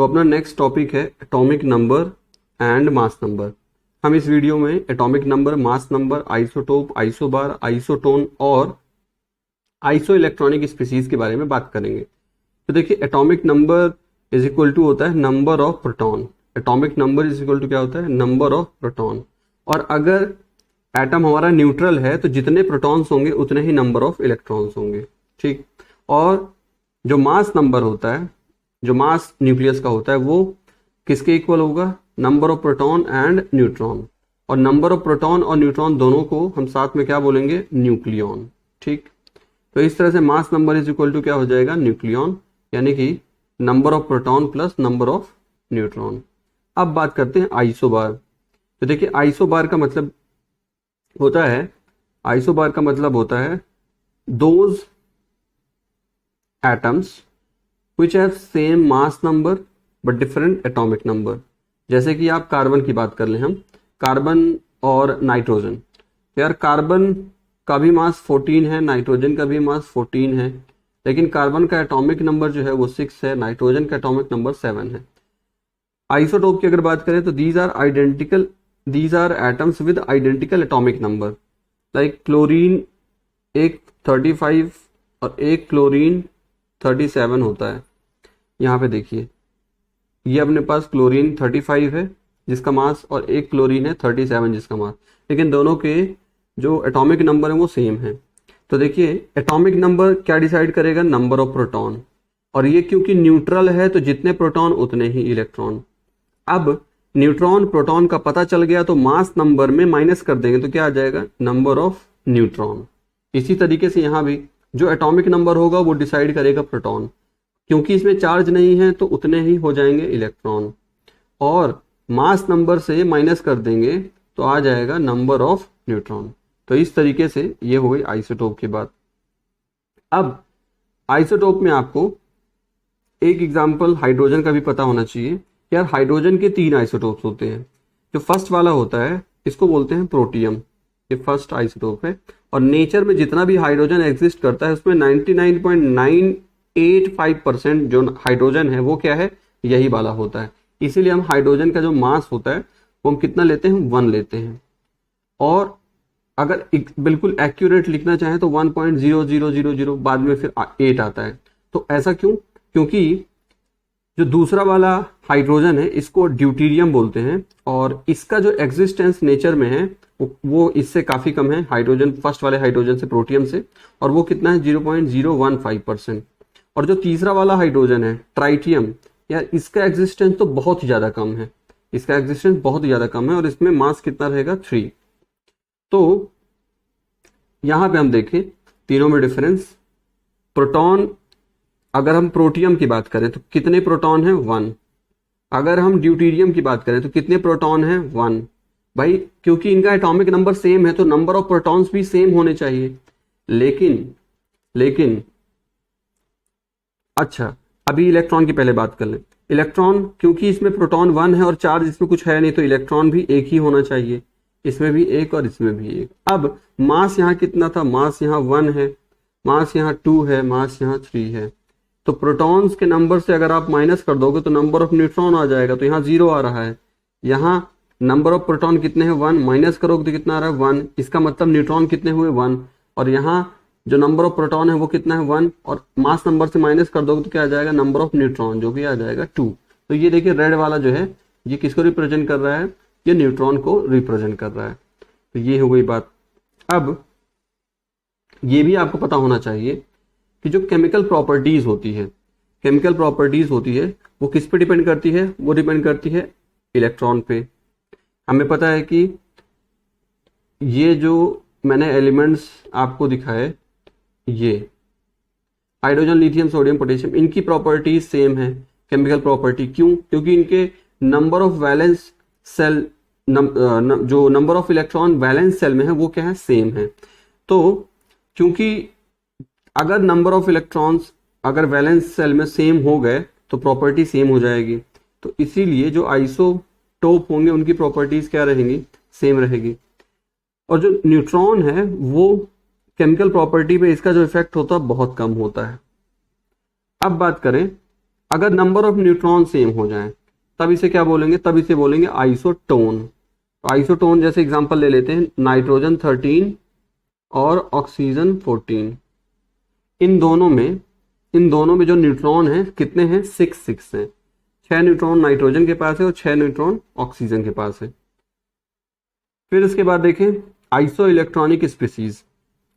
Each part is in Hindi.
तो अपना नेक्स्ट टॉपिक है atomic number and mass number. हम इस वीडियो में atomic number, mass number, isotope, isobar, isotone और आइसो इलेक्ट्रॉनिक स्पीसीज के बारे में बात करेंगे। तो देखिए, atomic number is equal to होता है number of proton. Atomic number is equal to क्या होता है? Number of proton. और अगर एटम हमारा न्यूट्रल है तो जितने प्रोटॉन्स होंगे उतने ही नंबर ऑफ इलेक्ट्रॉन्स होंगे, ठीक। और जो मास नंबर होता है, जो मास न्यूक्लियस का होता है, वो किसके इक्वल होगा? Number of proton and neutron. और नंबर ऑफ प्रोटॉन और न्यूट्रॉन दोनों को हम साथ में क्या बोलेंगे? न्यूक्लियॉन, ठीक। तो इस तरह से mass number is equal to क्या हो जाएगा? न्यूक्लियॉन, यानी कि number of proton plus number of neutron. अब बात करते हैं आइसोबार। तो देखिए, आइसोबार का मतलब होता है, आइसोबार का मतलब होता है those atoms which have same mass number but different atomic number। जैसे कि आप कार्बन की बात कर लें, हम कार्बन और नाइट्रोजन। यार, कार्बन का भी मास 14 है, नाइट्रोजन का भी मास 14 है, लेकिन कार्बन का एटॉमिक नंबर जो है वो 6 है, नाइट्रोजन का एटॉमिक नंबर 7 है। आइसोटोप की अगर बात करें तो these are atoms with identical atomic number. Like chlorine एक 35 और एक क्लोरीन 37 होता है। यहाँ पे देखिए, ये अपने पास क्लोरीन 35 है जिसका मास, और एक क्लोरीन है 37 जिसका मास, लेकिन दोनों के जो एटॉमिक नंबर है वो सेम है। तो देखिए, एटॉमिक नंबर क्या डिसाइड करेगा? Number of proton. और ये क्योंकि न्यूट्रल है तो जितने प्रोटॉन उतने ही इलेक्ट्रॉन। अब न्यूट्रॉन प्रोटॉन का पता चल गया तो मास नंबर में माइनस कर देंगे तो क्या आ जाएगा? Number of neutron. इसी तरीके से यहाँ भी जो एटॉमिक नंबर होगा वो डिसाइड करेगा प्रोटॉन, क्योंकि इसमें चार्ज नहीं है तो उतने ही हो जाएंगे इलेक्ट्रॉन। और मास नंबर से माइनस कर देंगे तो आ जाएगा नंबर ऑफ न्यूट्रॉन। तो इस तरीके से ये हो गई आइसोटोप की बात। अब आइसोटोप में आपको एक एग्जांपल हाइड्रोजन का भी पता होना चाहिए। यार, हाइड्रोजन के 3 आइसोटोप्स होते हैं। जो फर्स्ट वाला होता है इसको बोलते हैं प्रोटियम, ये फर्स्ट आइसोटोप है। और नेचर में जितना भी हाइड्रोजन एग्जिस्ट करता है उसमें 99.985% जो हाइड्रोजन है वो क्या है? यही वाला होता है। इसीलिए हम हाइड्रोजन का जो मास होता है वो हम कितना लेते हैं? 1 लेते हैं। और अगर बिल्कुल एक्यूरेट लिखना चाहें तो 1.0000, बाद में फिर 8 आता है। तो ऐसा क्यों? क्योंकि जो दूसरा वाला हाइड्रोजन है इसको ड्यूटीरियम बोलते हैं, और इसका जो एग्जिस्टेंस नेचर में है वो इससे काफी कम है, हाइड्रोजन फर्स्ट वाले हाइड्रोजन से, प्रोटियम से। और वो कितना है? 0.015%। और जो तीसरा वाला हाइड्रोजन है ट्राइटियम, यार इसका एग्जिस्टेंस तो बहुत ही ज्यादा कम है, इसका एग्जिस्टेंस बहुत ही ज्यादा कम है, और इसमें मास कितना रहेगा? 3। तो यहां पे हम देखें तीनों में डिफरेंस। प्रोटॉन, अगर हम प्रोटियम की बात करें तो कितने प्रोटॉन हैं? 1। अगर हम ड्यूटीरियम की बात करें तो कितने प्रोटॉन हैं? 1। भाई, क्योंकि इनका एटॉमिक नंबर सेम है तो नंबर ऑफ प्रोटॉन्स भी सेम होने चाहिए। लेकिन अच्छा, अभी इलेक्ट्रॉन की पहले बात कर लें। इलेक्ट्रॉन, क्योंकि इसमें प्रोटॉन 1 है और चार्ज इसमें कुछ है नहीं, तो इलेक्ट्रॉन भी एक ही होना चाहिए, इसमें भी एक और इसमें भी एक। अब मास यहाँ कितना था? मास यहाँ 1 है, मास यहाँ 2 है, मास यहाँ 3 है। तो प्रोटॉन्स के नंबर से अगर आप माइनस कर दोगे तो नंबर ऑफ न्यूट्रॉन आ जाएगा, तो यहाँ 0 आ रहा है। यहाँ नंबर ऑफ प्रोटॉन कितने हैं? 1, माइनस करोगे तो कितना आ रहा है? 1। इसका मतलब न्यूट्रॉन कितने हुए? 1। और यहाँ जो नंबर ऑफ प्रोटॉन है वो कितना है? 1। और मास नंबर से माइनस कर दोगे तो क्या आ जाएगा? नंबर ऑफ न्यूट्रॉन, जो कि आ जाएगा 2। तो ये देखिए, रेड वाला जो है ये किसको रिप्रेजेंट कर रहा है? ये न्यूट्रॉन को रिप्रेजेंट कर रहा है। तो ये हो गई बात। अब ये भी आपको पता होना चाहिए कि जो केमिकल प्रॉपर्टीज होती है, केमिकल प्रॉपर्टीज होती है वो किस पे डिपेंड करती है? वो डिपेंड करती है इलेक्ट्रॉन पे। हमें पता है कि ये जो मैंने एलिमेंट्स आपको दिखाए, ये हाइड्रोजन, लिथियम, सोडियम, पोटेशियम, इनकी प्रॉपर्टीज सेम है, केमिकल प्रॉपर्टी। क्यों? क्योंकि इनके नंबर ऑफ वैलेंस सेल, जो number of electron valence shell में है वो क्या है? सेम है। तो क्योंकि अगर नंबर ऑफ इलेक्ट्रॉन्स अगर वैलेंस सेल में सेम हो गए तो प्रॉपर्टी सेम हो जाएगी। तो इसीलिए जो आइसोटोप होंगे उनकी प्रॉपर्टीज क्या रहेंगी? सेम रहेगी। और जो न्यूट्रॉन है वो केमिकल प्रॉपर्टी पे इसका जो इफेक्ट होता है बहुत कम होता है। अब बात करें अगर नंबर ऑफ न्यूट्रॉन सेम हो जाए तब इसे क्या बोलेंगे, तब इसे बोलेंगे आइसोटोन। तो आइसोटोन जैसे एग्जांपल ले लेते हैं, नाइट्रोजन 13 और ऑक्सीजन 14। इन दोनों में जो न्यूट्रॉन है कितने हैं, 6 हैं। 6 न्यूट्रॉन नाइट्रोजन के पास है और 6 न्यूट्रॉन ऑक्सीजन के पास है। फिर इसके बाद देखें iso electronic species.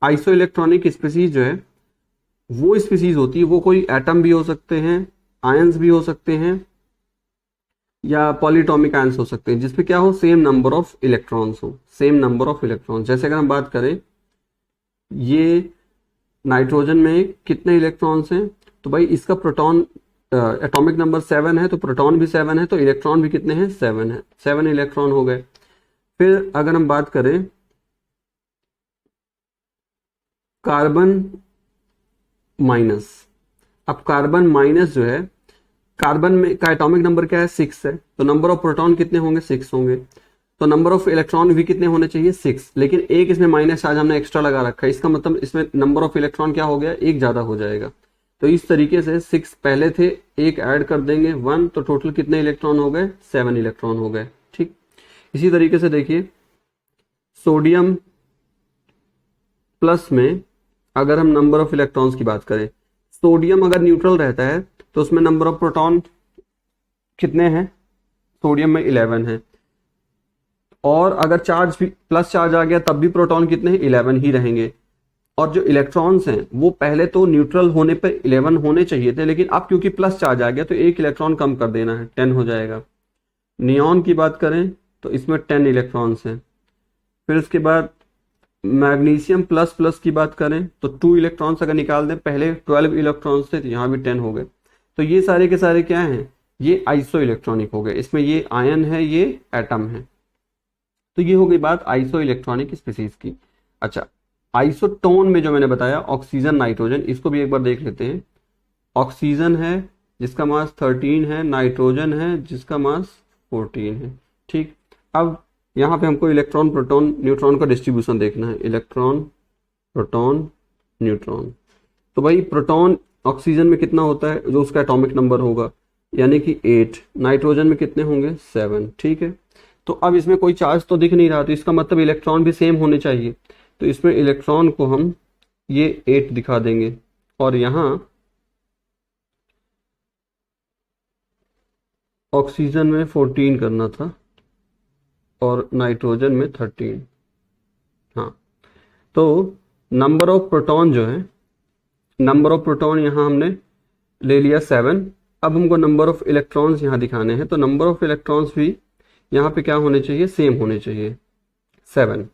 Iso electronic species जो है वो स्पीसीज होती है, वो कोई एटम भी हो सकते हैं, आयंस भी हो सकते हैं, या पॉलीटॉमिक आयंस हो सकते हैं, जिसमें क्या हो, सेम नंबर ऑफ इलेक्ट्रॉन्स हो, सेम नंबर ऑफ इलेक्ट्रॉन्स। जैसे अगर हम बात करें ये नाइट्रोजन में कितने इलेक्ट्रॉन्स हैं, तो भाई इसका प्रोटॉन एटॉमिक नंबर 7 है, तो प्रोटॉन भी 7 है, तो इलेक्ट्रॉन भी कितने हैं, 7 है, 7 इलेक्ट्रॉन हो गए। फिर अगर हम बात करें कार्बन माइनस, अब कार्बन माइनस जो है, कार्बन में का एटॉमिक नंबर क्या है, 6 है, तो नंबर ऑफ प्रोटॉन कितने होंगे, 6 होंगे, तो नंबर ऑफ इलेक्ट्रॉन भी कितने होने चाहिए, 6। लेकिन एक इसमें माइनस चार्ज हमने एक्स्ट्रा लगा रखा है, इसका मतलब इसमें नंबर ऑफ इलेक्ट्रॉन क्या हो गया, एक ज्यादा हो जाएगा। तो इस तरीके से 6 पहले थे, एक ऐड कर देंगे 1, तो टोटल कितने इलेक्ट्रॉन हो गए, 7 इलेक्ट्रॉन हो गए। ठीक, इसी तरीके से देखिए सोडियम प्लस में अगर हम नंबर ऑफ इलेक्ट्रॉन्स की बात करें, सोडियम अगर न्यूट्रल रहता है तो उसमें नंबर ऑफ प्रोटॉन कितने हैं, सोडियम में 11 है, और अगर चार्ज भी प्लस चार्ज आ गया तब भी प्रोटॉन कितने हैं, 11 ही रहेंगे। और जो इलेक्ट्रॉन्स हैं वो पहले तो न्यूट्रल होने पर 11 होने चाहिए थे, लेकिन अब क्योंकि प्लस चार्ज आ गया तो एक इलेक्ट्रॉन कम कर देना है, 10 हो जाएगा। नियॉन की बात करें तो इसमें 10 इलेक्ट्रॉन्स हैं। फिर उसके बाद मैग्नीशियम प्लस प्लस की बात करें तो 2 इलेक्ट्रॉन्स अगर निकाल दें, पहले 12 इलेक्ट्रॉन्स थे तो यहाँ भी 10 हो गए। तो ये सारे के सारे क्या हैं, ये आइसो इलेक्ट्रॉनिक हो गए, इसमें ये आयन है, ये एटम है। तो ये हो गई बात आइसो इलेक्ट्रॉनिक स्पीसीज की। अच्छा, आइसोटोन में जो मैंने बताया ऑक्सीजन नाइट्रोजन, इसको भी एक बार देख लेते हैं। ऑक्सीजन है जिसका मास 13 है, नाइट्रोजन है जिसका मास 14 है। ठीक, अब यहाँ पे हमको इलेक्ट्रॉन प्रोटॉन न्यूट्रॉन का डिस्ट्रीब्यूशन देखना है, इलेक्ट्रॉन प्रोटॉन न्यूट्रॉन। तो भाई प्रोटॉन ऑक्सीजन में कितना होता है, जो उसका एटॉमिक नंबर होगा, यानी कि 8। नाइट्रोजन में कितने होंगे, 7। ठीक है, तो अब इसमें कोई चार्ज तो दिख नहीं रहा, तो इसका मतलब इलेक्ट्रॉन भी सेम होने चाहिए। तो इसमें इलेक्ट्रॉन को हम ये 8 दिखा देंगे, और यहाँ ऑक्सीजन में 14 करना था और नाइट्रोजन में 13। हाँ, तो नंबर ऑफ प्रोटॉन जो है, नंबर ऑफ प्रोटॉन यहाँ हमने ले लिया 7। अब हमको नंबर ऑफ इलेक्ट्रॉन्स यहाँ दिखाने हैं, तो नंबर ऑफ इलेक्ट्रॉन्स भी यहाँ पे क्या होने चाहिए, सेम होने चाहिए, 7।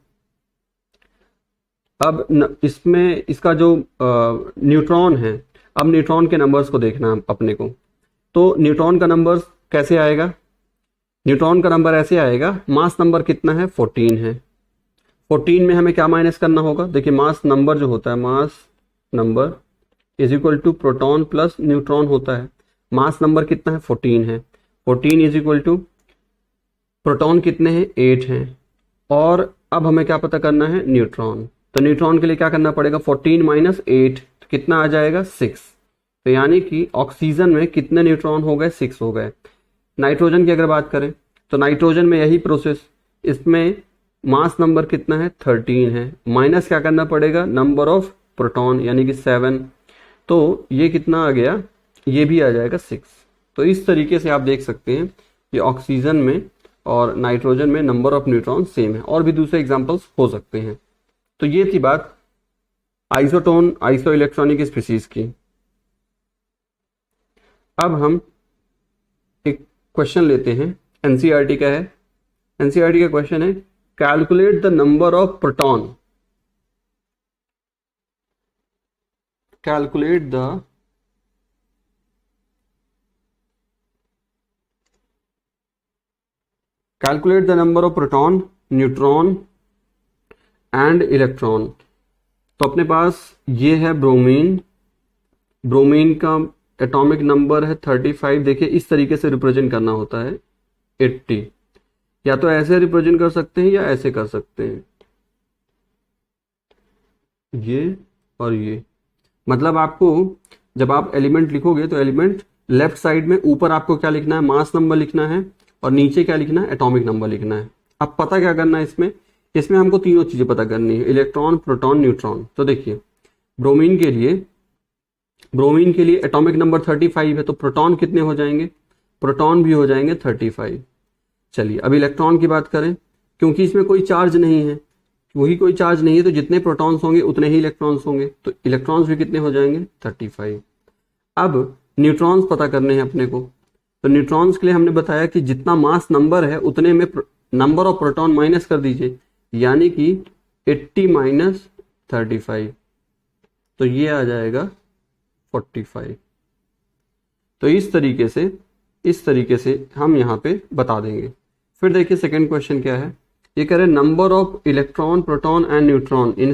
अब इसमें इसका जो न्यूट्रॉन है, अब न्यूट्रॉन के नंबर्स को देखना है अपने को। तो न्यूट्रॉन का नंबर कैसे आएगा, न्यूट्रॉन का नंबर ऐसे आएगा, मास नंबर कितना है, 14 है। 14 में हमें क्या माइनस करना होगा, देखिए मास नंबर जो होता है, mass number is equal to proton plus neutron होता है। मास नंबर कितना है, 14 है। 14 इज इक्वल टू प्रोटॉन कितने हैं, 8 हैं। और अब हमें क्या पता करना है, न्यूट्रॉन। तो न्यूट्रॉन के लिए क्या करना पड़ेगा, 14 माइनस 8, तो कितना आ जाएगा, 6। तो यानी कि ऑक्सीजन में कितने न्यूट्रॉन हो गए, 6 हो गए। नाइट्रोजन की अगर बात करें तो नाइट्रोजन में यही प्रोसेस, इसमें मास नंबर कितना है, 13 है, माइनस क्या करना पड़ेगा, नंबर ऑफ प्रोटॉन यानी कि 7। तो ये कितना आ गया, ये भी आ जाएगा 6। तो इस तरीके से आप देख सकते हैं कि ऑक्सीजन में और नाइट्रोजन में नंबर ऑफ न्यूट्रॉन सेम है। और भी दूसरे एग्जांपल्स हो सकते हैं। तो ये थी बात आइसोटोन आइसो इलेक्ट्रॉनिक स्पीसीज की। अब हम एक क्वेश्चन लेते हैं, एनसीईआरटी का है। एनसीईआरटी का क्वेश्चन है, calculate the number of proton, calculate the number of proton, neutron and electron. तो अपने पास ये है ब्रोमीन, ब्रोमीन का एटॉमिक नंबर है 35। देखिए इस तरीके से रिप्रेजेंट करना होता है 80, या तो ऐसे रिप्रेजेंट कर सकते हैं या ऐसे कर सकते हैं, ये और ये। मतलब आपको जब आप एलिमेंट लिखोगे तो एलिमेंट लेफ्ट साइड में ऊपर आपको क्या लिखना है, मास नंबर लिखना है, और नीचे क्या लिखना है, एटॉमिक नंबर लिखना है। अब पता क्या करना है इसमें, इसमें हमको तीनों चीजें पता करनी है, इलेक्ट्रॉन, प्रोटॉन, न्यूट्रॉन। तो देखिए ब्रोमीन के लिए एटॉमिक नंबर 35 है, तो प्रोटॉन कितने हो जाएंगे, प्रोटॉन भी हो जाएंगे 35। चलिए अब इलेक्ट्रॉन की बात करें, क्योंकि इसमें कोई चार्ज नहीं है, वही कोई चार्ज नहीं है, तो जितने प्रोटॉन्स होंगे उतने ही इलेक्ट्रॉन्स होंगे, तो इलेक्ट्रॉन्स भी कितने हो जाएंगे, 35। अब न्यूट्रॉन्स पता करने हैं अपने को, तो न्यूट्रॉन्स के लिए हमने बताया कि जितना मास नंबर है उतने में नंबर ऑफ प्रोटॉन माइनस कर दीजिए, यानी कि 80 माइनस 35, तो ये आ जाएगा 45। तो इस तरीके से हम यहाँ पे बता देंगे। फिर देखिए सेकंड क्वेश्चन क्या है, ये कह रहे हैं number of electron, proton and neutron in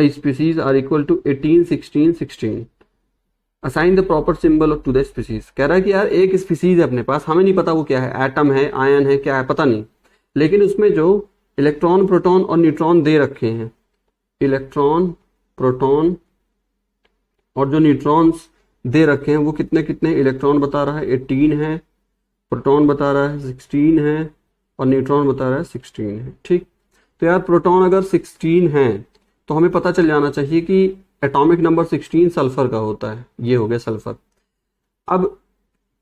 species are equal to 18, 16, 16। Assign the proper symbol to the species. कह रहा है कि यार एक स्पीसीज है अपने पास, हमें नहीं पता वो क्या है, एटम है, आयन है, क्या है पता नहीं, लेकिन उसमें जो इलेक्ट्रॉन, प्रोटॉन और न्यूट्रॉन दे रखे हैं, इलेक्ट्रॉन, प्रोटॉन और जो न्यूट्रॉन्स दे रखे हैं वो कितने कितने, इलेक्ट्रॉन बता रहा है 18 है, प्रोटॉन बता रहा है 16 है, और न्यूट्रॉन बता रहा है 16 है। ठीक, तो यार प्रोटॉन अगर 16 है तो हमें पता चल जाना चाहिए कि एटॉमिक नंबर 16 सल्फर का होता है, ये हो गया सल्फर। अब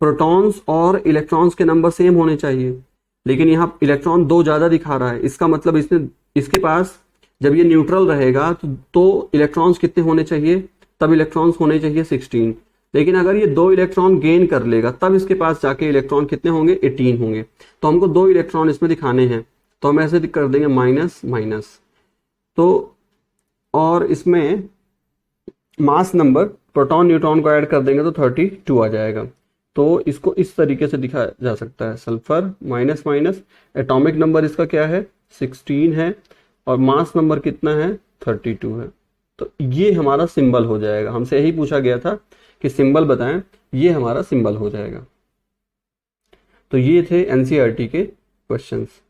प्रोटॉन्स और इलेक्ट्रॉन्स के नंबर सेम होने चाहिए, लेकिन यहाँ इलेक्ट्रॉन 2 ज्यादा दिखा रहा है, इसका मतलब इसके पास जब ये न्यूट्रल रहेगा तो इलेक्ट्रॉन्स कितने होने चाहिए, तब इलेक्ट्रॉन्स होने चाहिए 16। लेकिन अगर ये 2 इलेक्ट्रॉन गेन कर लेगा तब इसके पास जाके इलेक्ट्रॉन कितने होंगे, 18 होंगे। तो हमको 2 इलेक्ट्रॉन इसमें दिखाने हैं, तो हम ऐसे कर देंगे माइनस माइनस। तो और इसमें मास नंबर प्रोटॉन न्यूट्रॉन को ऐड कर देंगे तो 32 आ जाएगा। तो इसको इस तरीके से दिखाया जा सकता है, sulphur minus minus, atomic number इसका क्या है 16 है, और मास नंबर कितना है 32 है। तो ये हमारा सिंबल हो जाएगा, हमसे यही पूछा गया था कि सिंबल बताएं, ये हमारा सिंबल हो जाएगा। तो ये थे एनसीईआरटी के क्वेश्चंस।